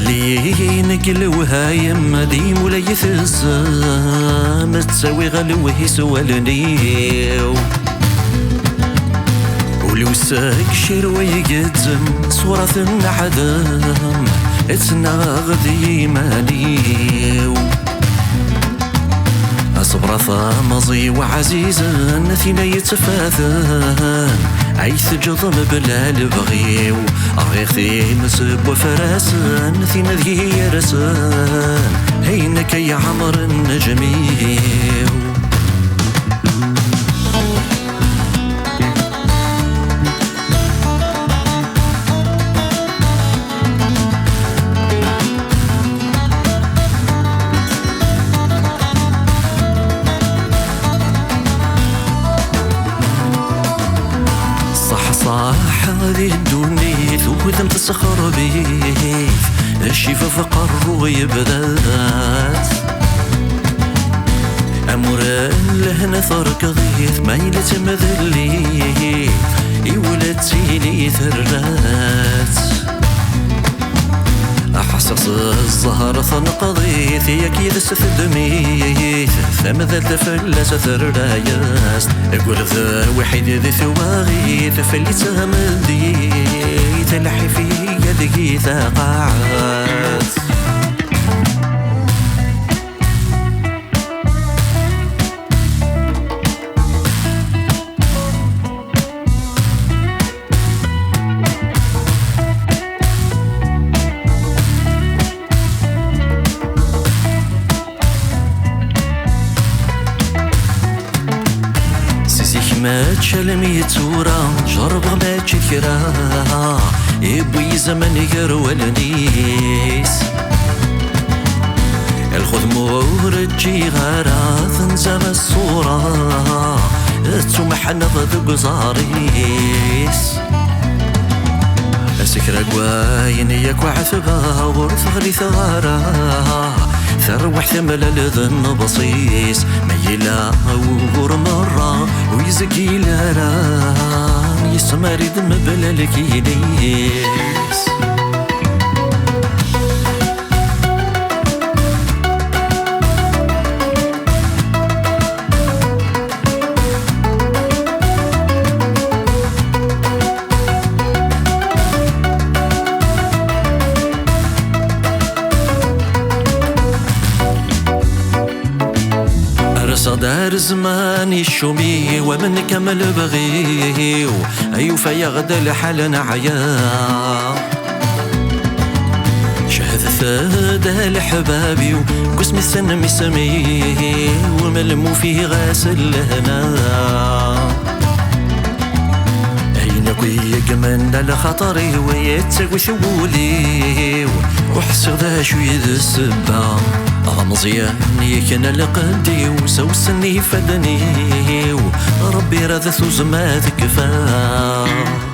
اللي نقلوها يما ديم ولا يثزم تساوي غلوه سوالنيو ولو ساك شروي يقدم صورة النحدم اتسنغ دي مانيو صبرة ثامزي وعزيزا نثينا يتفاثن عيث جضم بلا البغيو أغير ثيم سب وفراسن نثينا ذي يرسن هينك يا عمر النجميو صح هذه الدنيا وذم تسخر بيث الشفا فقر ويبدات أمور لهنا ثرك ضيث ما يلتم ذلي يولد سيلي ثرات أحسس الزهر ثنقضيث يكيد ستدميث ثم ذا تفلس ثراياست أقول ذا وحيد ذي ثواغيث فاللي تهمديث الحي في يدي ثقعات ما تشلمي تورا جرب ما تشكرا يبوي زمن يروى النيس الخذ مورجي غارا ثنزم الصورة تسمح نضد قزاريس سكرة قواين ياك وعثبا ورثغلي ثغارا ثروح ثمل لذن بصيص ميلا وغور مرة ويزكي لارا يسمر دم بلا الكيليس صدار زماني الشومي ومن كمل بغيو أيو فيغدى الحال نعيا شهد ثادا لحبابي وقسم السن مسمي وملمو فيه غاسل لهنا أين كويق من الخطري ويتسقو ثولي وحسغ ذا شوي ذا السبا مزيان يكن لقدي وسوسني فدني ربي رذ ثوز ما ذكفا